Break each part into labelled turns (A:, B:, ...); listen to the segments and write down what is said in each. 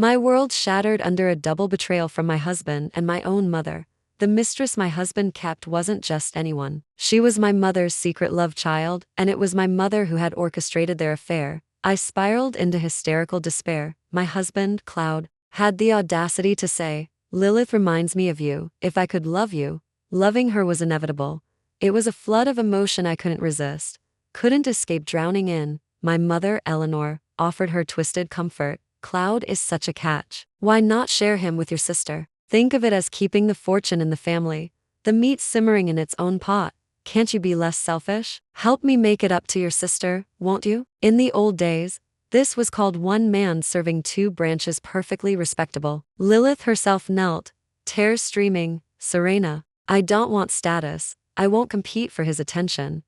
A: My world shattered under a double betrayal from my husband and my own mother. The mistress my husband kept wasn't just anyone. She was my mother's secret love child, and it was my mother who had orchestrated their affair. I spiraled into hysterical despair. My husband, Cloud, had the audacity to say, "Lilith reminds me of you. If I could love you." Loving her was inevitable. It was a flood of emotion I couldn't resist, couldn't escape drowning in. My mother, Eleanor, offered her twisted comfort. "Cloud is such a catch. Why not share him with your sister? Think of it as keeping the fortune in the family, the meat simmering in its own pot. Can't you be less selfish? Help me make it up to your sister, won't you?" In the old days, this was called one man serving two branches, perfectly respectable. Lilith herself knelt, tears streaming. "Serena, I don't want status. I won't compete for his attention.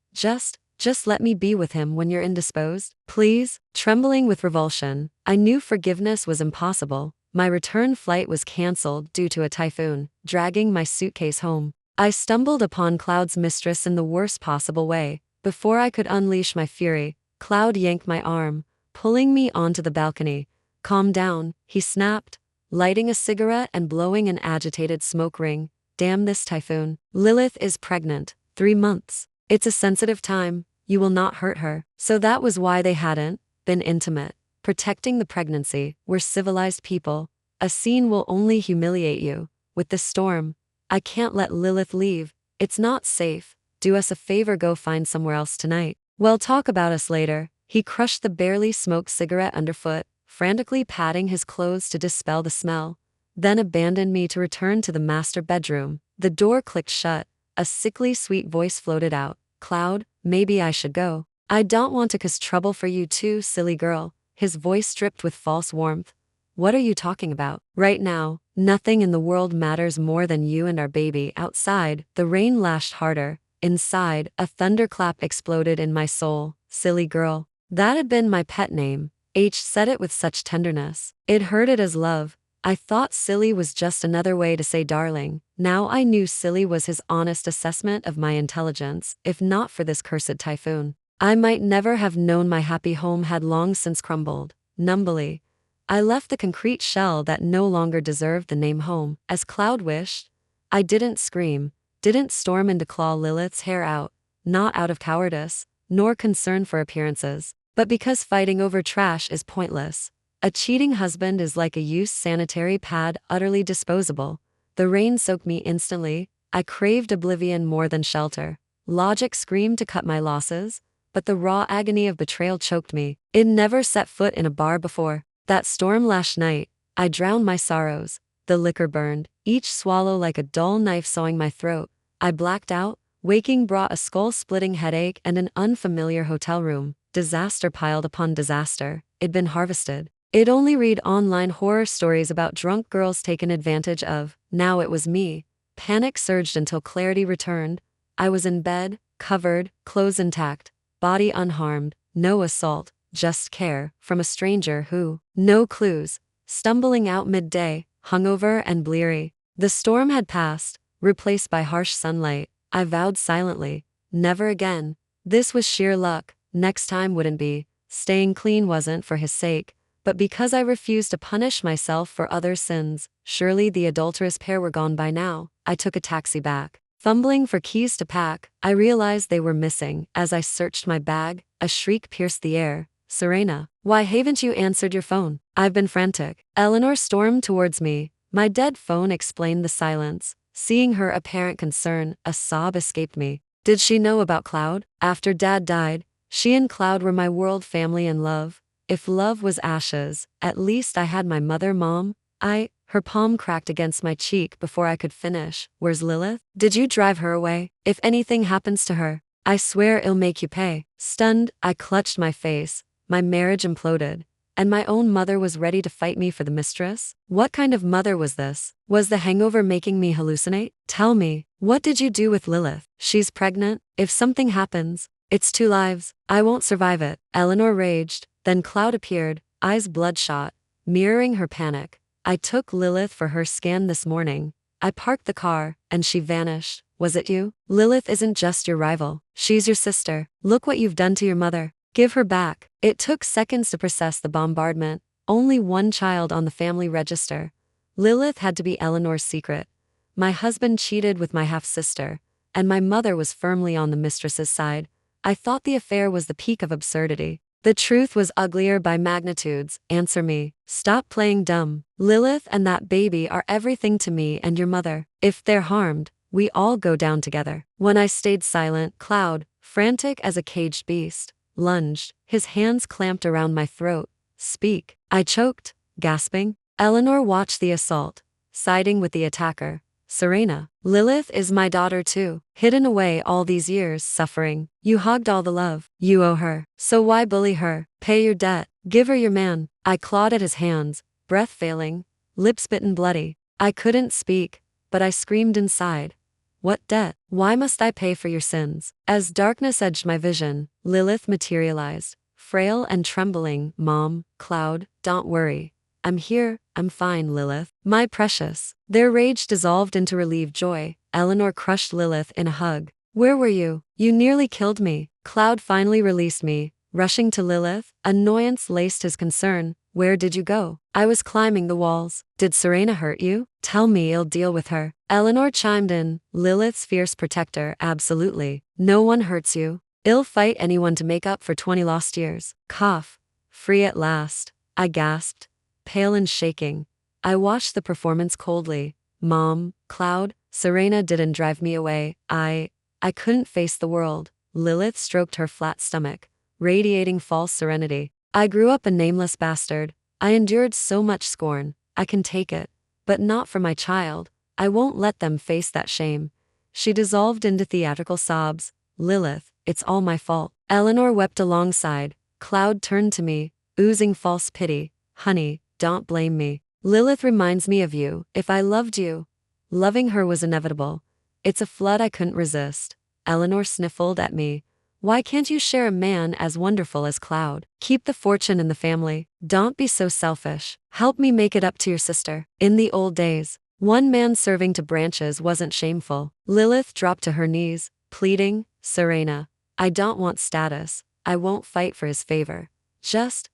A: Just let me be with him when you're indisposed, please." Trembling with revulsion, I knew forgiveness was impossible. My return flight was cancelled due to a typhoon, dragging my suitcase home. I stumbled upon Cloud's mistress in the worst possible way. Before I could unleash my fury, Cloud yanked my arm, pulling me onto the balcony. "Calm down," he snapped, lighting a cigarette and blowing an agitated smoke ring. "Damn this typhoon. Lilith is pregnant. 3 months. It's a sensitive time. You will not hurt her." So that was why they hadn't been intimate. Protecting the pregnancy. We're civilized people. A scene will only humiliate you. With the storm, I can't let Lilith leave. It's not safe. Do us a favor, go find somewhere else tonight. We'll talk about us later. He crushed the barely smoked cigarette underfoot, frantically patting his clothes to dispel the smell, then abandoned me to return to the master bedroom. The door clicked shut. A sickly sweet voice floated out. "Cloud, maybe I should go. I don't want to cause trouble for you too, silly girl." His voice dripped with false warmth. "What are you talking about? Right now, nothing in the world matters more than you and our baby." Outside, the rain lashed harder. Inside, a thunderclap exploded in my soul. "Silly girl." That had been my pet name. H said it with such tenderness. It hurted as love. I thought silly was just another way to say darling. Now I knew silly was his honest assessment of my intelligence. If not for this cursed typhoon, I might never have known my happy home had long since crumbled. Numbly, I left the concrete shell that no longer deserved the name home. As Cloud wished, I didn't scream, didn't storm in to claw Lilith's hair out, not out of cowardice, nor concern for appearances, but because fighting over trash is pointless. A cheating husband is like a used sanitary pad, utterly disposable. The rain soaked me instantly. I craved oblivion more than shelter. Logic screamed to cut my losses, but the raw agony of betrayal choked me. I'd never set foot in a bar before. That storm-lashed night, I drowned my sorrows. The liquor burned, each swallow like a dull knife sawing my throat. I blacked out. Waking brought a skull-splitting headache and an unfamiliar hotel room. Disaster piled upon disaster. It'd been harvested. I'd only read online horror stories about drunk girls taken advantage of. Now it was me. Panic surged until clarity returned. I was in bed, covered, clothes intact, body unharmed, no assault, just care, from a stranger who, no clues, stumbling out midday, hungover and bleary. The storm had passed, replaced by harsh sunlight. I vowed silently, never again. This was sheer luck. Next time wouldn't be. Staying clean wasn't for his sake, but because I refused to punish myself for other sins. Surely the adulterous pair were gone by now. I took a taxi back. Fumbling for keys to pack, I realized they were missing. As I searched my bag, a shriek pierced the air. "Serena, why haven't you answered your phone? I've been frantic." Eleanor stormed towards me. My dead phone explained the silence. Seeing her apparent concern, a sob escaped me. Did she know about Cloud? After Dad died, she and Cloud were my world, family and love. If love was ashes, at least I had my mother, Mom. Her palm cracked against my cheek before I could finish. "Where's Lilith? Did you drive her away? If anything happens to her, I swear it'll make you pay." Stunned, I clutched my face. My marriage imploded, and my own mother was ready to fight me for the mistress? What kind of mother was this? Was the hangover making me hallucinate? "Tell me, what did you do with Lilith? She's pregnant. If something happens, it's 2 lives. I won't survive it." Eleanor raged. Then Cloud appeared, eyes bloodshot, mirroring her panic. "I took Lilith for her scan this morning. I parked the car, and she vanished. Was it you? Lilith isn't just your rival. She's your sister. Look what you've done to your mother. Give her back." It took seconds to process the bombardment. Only one child on the family register. Lilith had to be Eleanor's secret. My husband cheated with my half-sister, and my mother was firmly on the mistress's side. I thought the affair was the peak of absurdity. The truth was uglier by magnitudes. Answer me. Stop playing dumb. Lilith and that baby are everything to me and your mother. If they're harmed, we all go down together. When I stayed silent, Cloud, frantic as a caged beast, lunged, his hands clamped around my throat. Speak. I choked, gasping. Eleanor watched the assault, siding with the attacker. Serena, Lilith is my daughter too, hidden away all these years, suffering. You hogged all the love. You owe her. So why bully her? Pay your debt. Give her your man. I clawed at his hands, breath failing, lips bitten bloody. I couldn't speak, but I screamed inside. What debt? Why must I pay for your sins? As darkness edged my vision, Lilith materialized, frail and trembling. Mom, Cloud, don't worry. I'm here, I'm fine, Lilith. My precious. Their rage dissolved into relieved joy. Eleanor crushed Lilith in a hug. Where were you? You nearly killed me. Cloud finally released me, rushing to Lilith. Annoyance laced his concern. Where did you go? I was climbing the walls. Did Serena hurt you? Tell me, I'll deal with her. Eleanor chimed in, Lilith's fierce protector. Absolutely. No one hurts you. I'll fight anyone to make up for 20 lost years. Cough. Free at last. I gasped, pale and shaking. I watched the performance coldly. Mom, Cloud, Serena didn't drive me away. I couldn't face the world. Lilith stroked her flat stomach, radiating false serenity. I grew up a nameless bastard. I endured so much scorn. I can take it. But not for my child. I won't let them face that shame. She dissolved into theatrical sobs. Lilith, it's all my fault. Eleanor wept alongside. Cloud turned to me, oozing false pity. Honey, don't blame me. Lilith reminds me of you. If I loved you, loving her was inevitable. It's a flood I couldn't resist. Eleanor sniffled at me. Why can't you share a man as wonderful as Cloud? Keep the fortune in the family. Don't be so selfish. Help me make it up to your sister. In the old days, one man serving to branches wasn't shameful. Lilith dropped to her knees, pleading, Serena, I don't want status. I won't fight for his favor. Just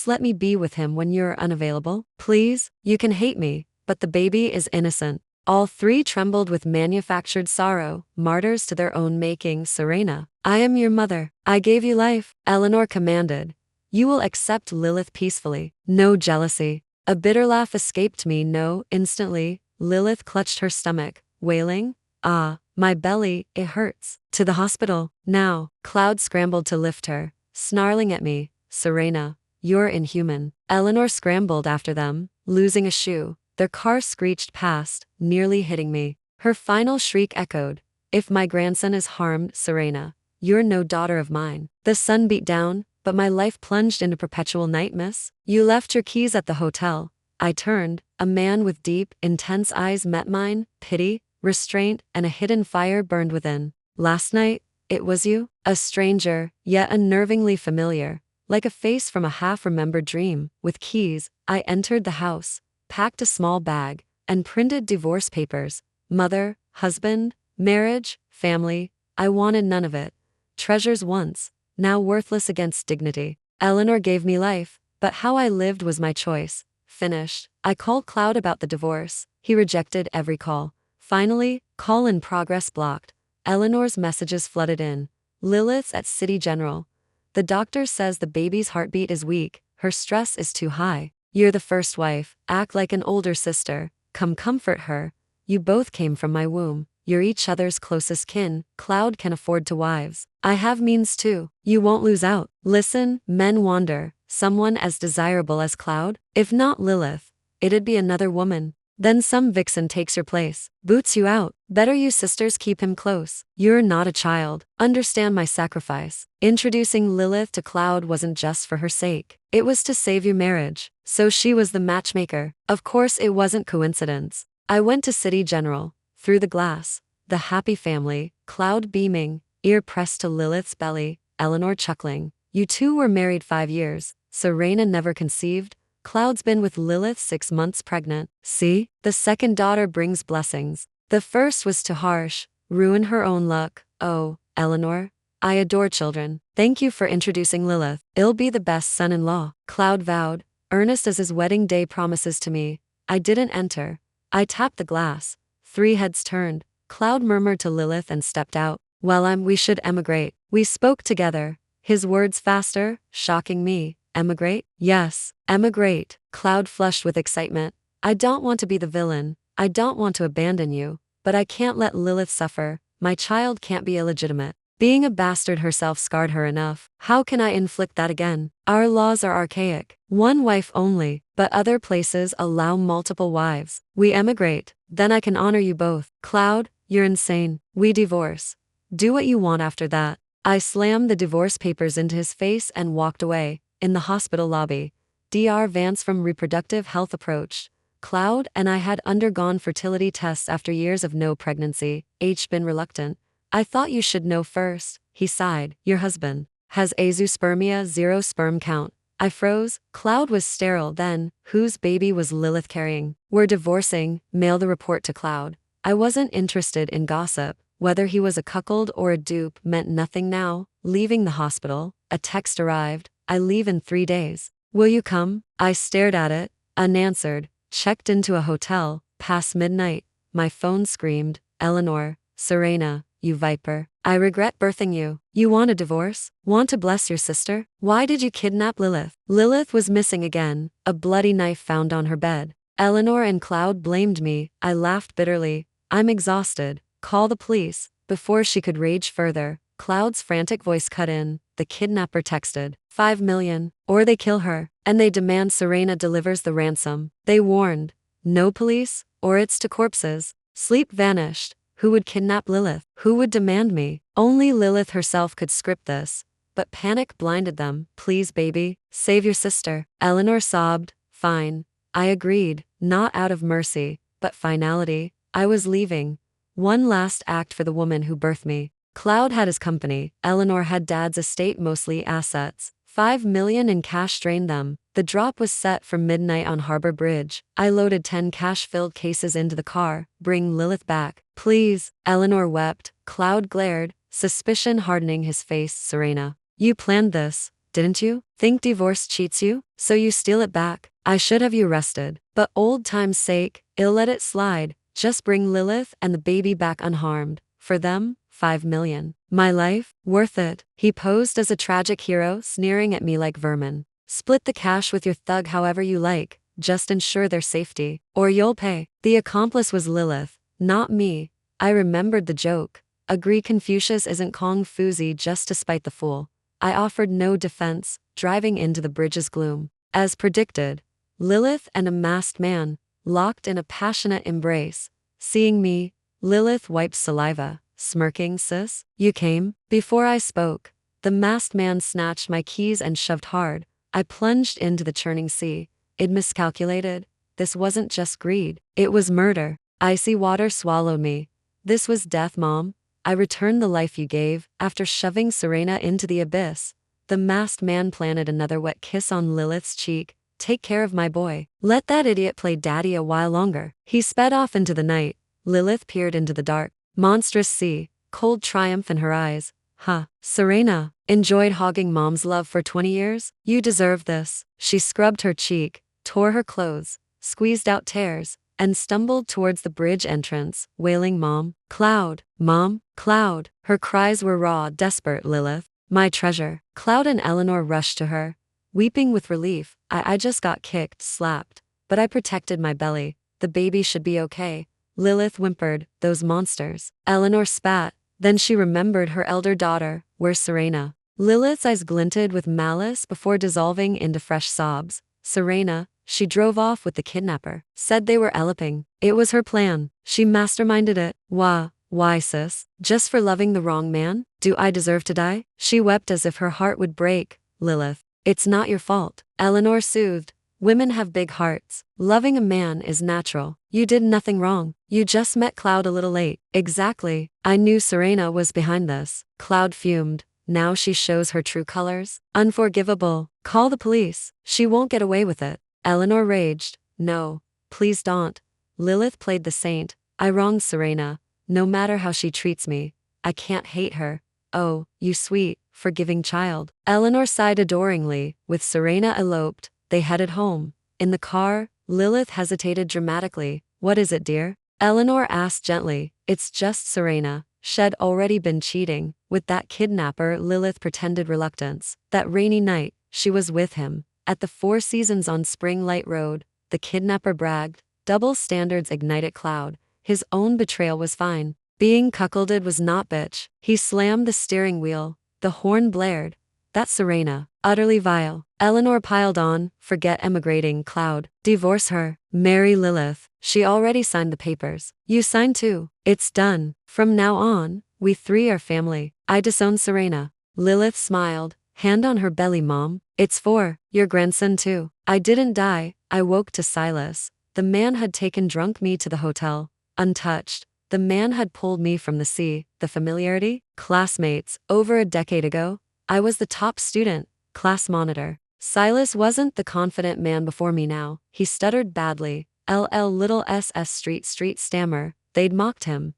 A: let me be with him when you're unavailable. Please, you can hate me, but the baby is innocent. All three trembled with manufactured sorrow, martyrs to their own making. Serena, I am your mother. I gave you life. Eleanor commanded. You will accept Lilith peacefully. No jealousy. A bitter laugh escaped me. No, instantly, Lilith clutched her stomach, wailing, ah, my belly, it hurts. To the hospital, now. Cloud scrambled to lift her, snarling at me. Serena, you're inhuman. Eleanor scrambled after them, losing a shoe. Their car screeched past, nearly hitting me. Her final shriek echoed. If my grandson is harmed, Serena, you're no daughter of mine. The sun beat down, but my life plunged into perpetual night, miss. You left your keys at the hotel. I turned. A man with deep, intense eyes met mine. Pity, restraint, and a hidden fire burned within. Last night, it was you? A stranger, yet unnervingly familiar. Like a face from a half-remembered dream. With keys, I entered the house, packed a small bag, and printed divorce papers. Mother, husband, marriage, family. I wanted none of it. Treasures once, now worthless against dignity. Eleanor gave me life, but how I lived was my choice. Finished. I called Cloud about the divorce. He rejected every call. Finally, call in progress blocked. Eleanor's messages flooded in. Lilith's at City General. The doctor says the baby's heartbeat is weak. Her stress is too high. You're the first wife. Act like an older sister. Come comfort her. You both came from my womb. You're each other's closest kin. Cloud can afford to wives. I have means too. You won't lose out. Listen, men wander. Someone as desirable as Cloud? If not Lilith, it'd be another woman. Then some vixen takes your place, boots you out. Better you sisters keep him close. You're not a child. Understand my sacrifice. Introducing Lilith to Cloud wasn't just for her sake. It was to save your marriage. So she was the matchmaker. Of course it wasn't coincidence. I went to City General. Through the glass. The happy family. Cloud beaming, ear pressed to Lilith's belly. Eleanor chuckling. You two were married 5 years. Serena never conceived. Cloud's been with Lilith 6 months pregnant. See? The second daughter brings blessings. The first was too harsh. Ruin her own luck. Oh, Eleanor, I adore children. Thank you for introducing Lilith. I'll be the best son-in-law. Cloud vowed. earnest as his wedding day promises to me. I didn't enter. I tapped the glass. 3 heads turned. Cloud murmured to Lilith and stepped out. Well, we should emigrate. We spoke together. His words faster, shocking me. Emigrate? Yes, emigrate. Cloud flushed with excitement. I don't want to be the villain. I don't want to abandon you. But I can't let Lilith suffer. My child can't be illegitimate. Being a bastard herself scarred her enough. How can I inflict that again? Our laws are archaic. 1 wife only, but other places allow multiple wives. We emigrate. Then I can honor you both. Cloud, you're insane. We divorce. Do what you want after that. I slammed the divorce papers into his face and walked away. In the hospital lobby, Dr. Vance from Reproductive Health approached. Cloud and I had undergone fertility tests after years of no pregnancy. Been reluctant. I thought you should know first, he sighed. Your husband has azoospermia, 0 sperm count. I froze. Cloud was sterile then. Whose baby was Lilith carrying? We're divorcing. Mail the report to Cloud. I wasn't interested in gossip. Whether he was a cuckold or a dupe meant nothing now. Leaving the hospital, a text arrived. I leave in 3 days. Will you come? I stared at it, unanswered. Checked into a hotel. Past midnight. My phone screamed. Eleanor, Serena, you viper. I regret birthing you. You want a divorce? Want to bless your sister? Why did you kidnap Lilith? Lilith was missing again. A bloody knife found on her bed. Eleanor and Cloud blamed me. I laughed bitterly. I'm exhausted. Call the police. Before she could rage further, Cloud's frantic voice cut in. The kidnapper texted, 5 million, or they kill her, and they demand Serena delivers the ransom. They warned, no police, or it's to corpses. Sleep vanished. Who would kidnap Lilith? Who would demand me? Only Lilith herself could script this. But panic blinded them. Please, baby, save your sister. Eleanor sobbed. Fine. I agreed, not out of mercy, but finality. I was leaving. One last act for the woman who birthed me. Cloud had his company. Eleanor had Dad's estate, mostly assets. 5 million in cash drained them. The drop was set for midnight on Harbor Bridge. I loaded 10 cash-filled cases into the car. Bring Lilith back. Please. Eleanor wept. Cloud glared, suspicion hardening his face. Serena, you planned this, didn't you? Think divorce cheats you? So you steal it back? I should have you arrested. But old time's sake, I'll let it slide. Just bring Lilith and the baby back unharmed. For them, 5 million. My life, worth it. He posed as a tragic hero, sneering at me like vermin. Split the cash with your thug however you like, just ensure their safety, or you'll pay. The accomplice was Lilith, not me. I remembered the joke. Agree Confucius isn't Kung Fuzi just to spite the fool. I offered no defense, driving into the bridge's gloom. As predicted, Lilith and a masked man, locked in a passionate embrace. Seeing me, Lilith wiped saliva, smirking. Sis, you came? Before I spoke, the masked man snatched my keys and shoved hard. I plunged into the churning sea. It miscalculated. This wasn't just greed. It was murder. Icy water swallowed me. This was death, Mom. I returned the life you gave. After shoving Serena into the abyss, the masked man planted another wet kiss on Lilith's cheek. Take care of my boy. Let that idiot play daddy a while longer. He sped off into the night. Lilith peered into the dark, monstrous sea, cold triumph in her eyes. Huh. Serena, enjoyed hogging Mom's love for 20 years? You deserve this. She scrubbed her cheek, tore her clothes, squeezed out tears, and stumbled towards the bridge entrance, wailing Mom, Cloud, Mom, Cloud. Her cries were raw, desperate. Lilith, my treasure. Cloud and Eleanor rushed to her, weeping with relief. I just got kicked, slapped, but I protected my belly. The baby should be okay. Lilith whimpered, those monsters. Eleanor spat, then she remembered her elder daughter. Where's Serena? Lilith's eyes glinted with malice before dissolving into fresh sobs. Serena, she drove off with the kidnapper. Said they were eloping. It was her plan. She masterminded it. Why, sis? Just for loving the wrong man? Do I deserve to die? She wept as if her heart would break. Lilith, it's not your fault. Eleanor soothed. Women have big hearts. Loving a man is natural. You did nothing wrong. You just met Cloud a little late. Exactly. I knew Serena was behind this. Cloud fumed. Now she shows her true colors. Unforgivable. Call the police. She won't get away with it. Eleanor raged. No. Please don't. Lilith played the saint. I wronged Serena. No matter how she treats me, I can't hate her. Oh, you sweet, forgiving child. Eleanor sighed adoringly. With Serena eloped, They headed home. In the car, Lilith hesitated dramatically. "What is it, dear?" Eleanor asked gently. "It's just Serena. She'd already been cheating with that kidnapper." Lilith pretended reluctance. "That rainy night, she was with him. At the Four Seasons on Spring Light Road," the kidnapper bragged. Double standards ignited Cloud. His own betrayal was fine. Being cuckolded was not, bitch. He slammed the steering wheel. The horn blared. "That's Serena. Utterly vile." Eleanor piled on. "Forget emigrating, Cloud. Divorce her. Marry Lilith. She already signed the papers. You signed too. It's done. From now on, we three are family. I disown Serena." Lilith smiled. "Hand on her belly, Mom. It's for your grandson too." I didn't die. I woke to Silas. The man had taken drunk me to the hotel. Untouched. The man had pulled me from the sea. The familiarity? Classmates. Over a decade ago, I was the top student, class monitor. Silas wasn't the confident man before me now. He stuttered badly. Little ss street stammer. They'd mocked him.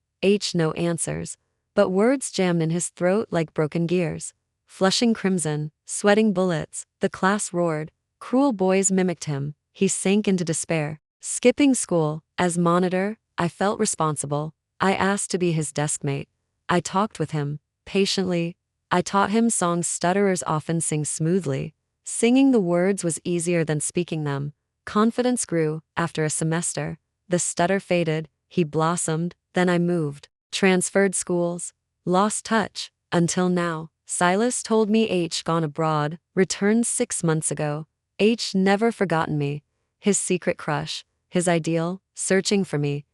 A: No answers. But words jammed in his throat like broken gears. Flushing crimson, sweating bullets, the class roared. Cruel boys mimicked him. He sank into despair. Skipping school, as monitor, I felt responsible. I asked to be his deskmate. I talked with him, patiently. I taught him songs stutterers often sing smoothly. Singing the words was easier than speaking them. Confidence grew. After a semester, the stutter faded. He blossomed. Then I moved. Transferred schools. Lost touch. Until now. Silas told me gone abroad, returned 6 months ago. Never forgotten me. His secret crush. His ideal, searching for me.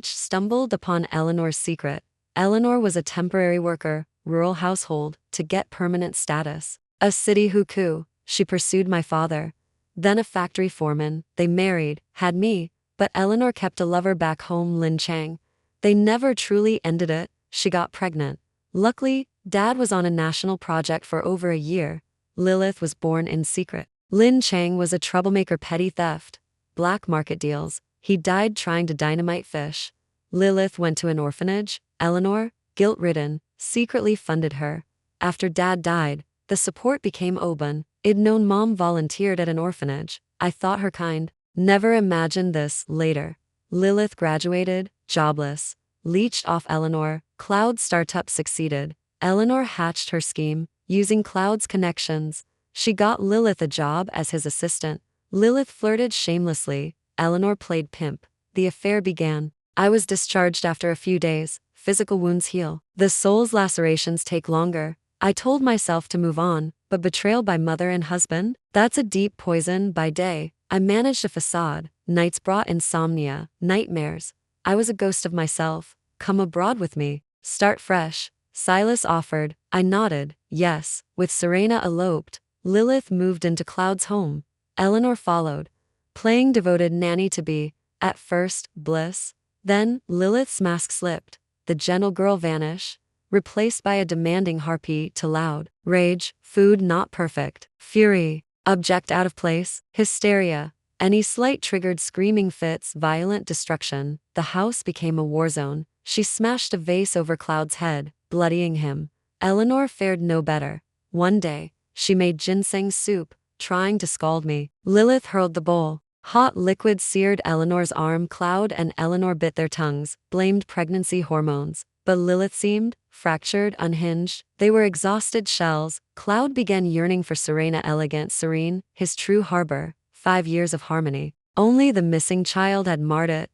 A: Stumbled upon Eleanor's secret. Eleanor was a temporary worker, rural household, to get permanent status. A city hookup. She pursued my father. Then a factory foreman. They married, had me, but Eleanor kept a lover back home, Lin Chang. They never truly ended it. She got pregnant. Luckily, Dad was on a national project for over a year. Lilith was born in secret. Lin Chang was a troublemaker, petty theft, black market deals. He died trying to dynamite fish. Lilith went to an orphanage. Eleanor, guilt-ridden, secretly funded her. After Dad died, the support became open. I'd known Mom volunteered at an orphanage. I thought her kind. Never imagined this. Later, Lilith graduated, jobless, leached off Eleanor. Cloud's startup succeeded. Eleanor hatched her scheme, using Cloud's connections. She got Lilith a job as his assistant. Lilith flirted shamelessly. Eleanor played pimp. The affair began. I was discharged after a few days. Physical wounds heal. The soul's lacerations take longer. I told myself to move on, but betrayal by mother and husband? That's a deep poison. By day, I managed a facade. Nights brought insomnia, nightmares. I was a ghost of myself. Come abroad with me. Start fresh. Silas offered. I nodded. Yes. With Serena eloped, Lilith moved into Cloud's home. Eleanor followed, playing devoted nanny-to-be. At first, bliss. Then, Lilith's mask slipped. The gentle girl vanished, replaced by a demanding harpy. To loud rage, food not perfect, fury, object out of place, hysteria. Any slight triggered screaming fits, violent destruction. The house became a war zone. She smashed a vase over Cloud's head, bloodying him. Eleanor fared no better. One day, she made ginseng soup, trying to scald me. Lilith hurled the bowl. Hot liquid seared Eleanor's arm. Cloud and Eleanor bit their tongues, blamed pregnancy hormones. But Lilith seemed fractured, unhinged. They were exhausted shells. Cloud began yearning for Serena, elegant, serene, his true harbor. 5 years of harmony. Only the missing child had marred it.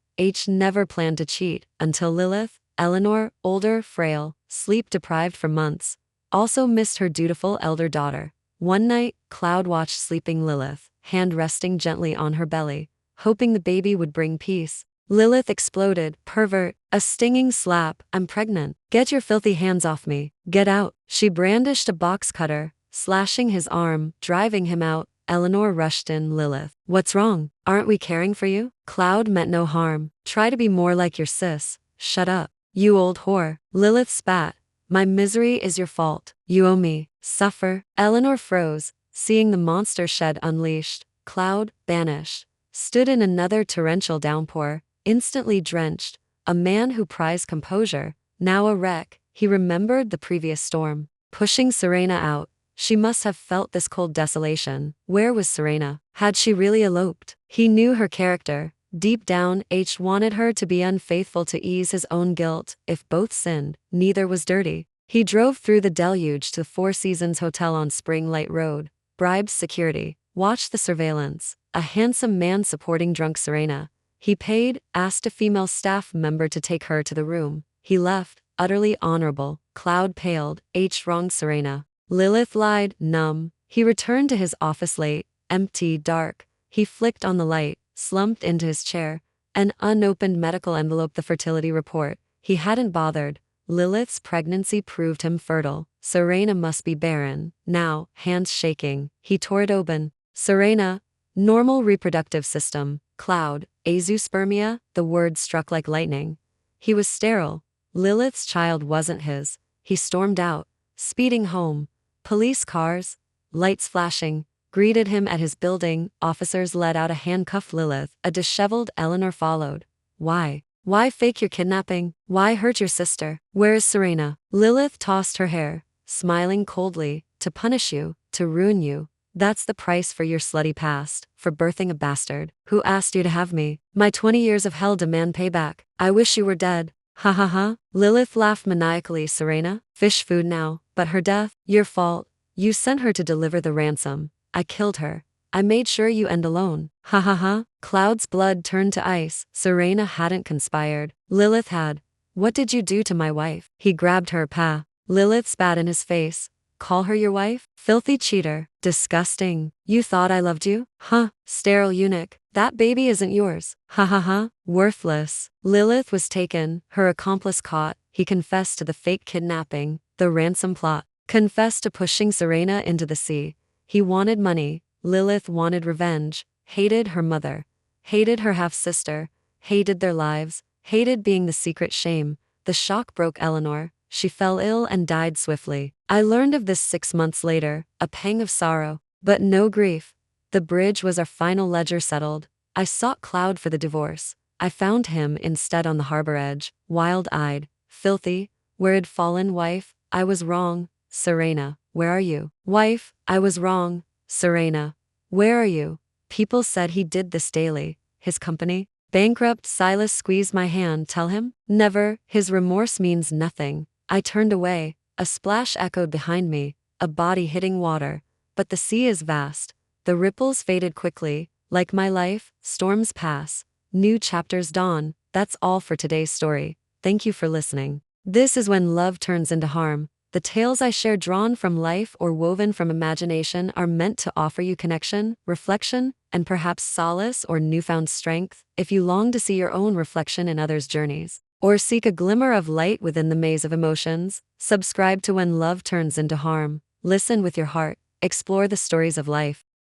A: Never planned to cheat, until Lilith, Eleanor, older, frail, sleep-deprived for months, also missed her dutiful elder daughter. One night, Cloud watched sleeping Lilith, hand resting gently on her belly, hoping the baby would bring peace. Lilith exploded. Pervert. A stinging slap. I'm pregnant. Get your filthy hands off me. Get out. She brandished a box cutter, slashing his arm, driving him out. Eleanor rushed in. Lilith. What's wrong? Aren't we caring for you? Cloud meant no harm. Try to be more like your sis. Shut up. You old whore. Lilith spat. My misery is your fault. You owe me. Suffer. Eleanor froze, seeing the monster shed unleashed. Cloud, banished, stood in another torrential downpour, instantly drenched. A man who prized composure, now a wreck. He remembered the previous storm. Pushing Serena out, She must have felt this cold desolation. Where was Serena? Had she really eloped? He knew her character. Deep down, H wanted her to be unfaithful to ease his own guilt. If both sinned, neither was dirty. He drove through the deluge to the Four Seasons Hotel on Spring Light Road, bribed security, watched the surveillance. A handsome man supporting drunk Serena. He paid, asked a female staff member to take her to the room. He left, utterly honorable. Cloud paled. H wronged Serena. Lilith lied, numb. He returned to his office late, empty, dark. He flicked on the light, slumped into his chair. An unopened medical envelope, the fertility report. He hadn't bothered. Lilith's pregnancy proved him fertile. Serena must be barren. Now, hands shaking, he tore it open. Serena, normal reproductive system. Cloud, azoospermia, the word struck like lightning. He was sterile. Lilith's child wasn't his. He stormed out, speeding home. Police cars, lights flashing, greeted him at his building. Officers led out a handcuffed Lilith. A disheveled Eleanor followed. Why? Why fake your kidnapping? Why hurt your sister? Where is Serena? Lilith tossed her hair, smiling coldly. To punish you, to ruin you. That's the price for your slutty past, for birthing a bastard. Who asked you to have me? My 20 years of hell demand payback. I wish you were dead. Ha ha ha. Lilith laughed maniacally. Serena, fish food now. But her death, your fault. You sent her to deliver the ransom. I killed her. I made sure you end alone. Ha ha ha. Cloud's blood turned to ice. Serena hadn't conspired. Lilith had. What did you do to my wife? He grabbed her pa. Lilith spat in his face. Call her your wife? Filthy cheater. Disgusting. You thought I loved you? Huh. Sterile eunuch. That baby isn't yours. Ha ha ha. Worthless. Lilith was taken, her accomplice caught. He confessed to the fake kidnapping, the ransom plot. Confessed to pushing Serena into the sea. He wanted money. Lilith wanted revenge. Hated her mother. Hated her half-sister. Hated their lives. Hated being the secret shame. The shock broke Eleanor. She fell ill and died swiftly. I learned of this 6 months later, a pang of sorrow, but no grief. The bridge was our final ledger settled. I sought Cloud for the divorce. I found him instead on the harbor edge, wild-eyed, filthy. Where had fallen wife? I was wrong. Serena, where are you? Wife, I was wrong. Serena, where are you? People said he did this daily. His company? Bankrupt. Silas squeezed my hand. Tell him? Never. His remorse means nothing. I turned away. A splash echoed behind me, a body hitting water. But the sea is vast. The ripples faded quickly. Like my life, storms pass. New chapters dawn. That's all for today's story. Thank you for listening. This is When Love Turns into Harm. The tales I share, drawn from life or woven from imagination, are meant to offer you connection, reflection, and perhaps solace or newfound strength. If you long to see your own reflection in others' journeys, or seek a glimmer of light within the maze of emotions, subscribe to When Love Turns into Harm. Listen with your heart. Explore the stories of life.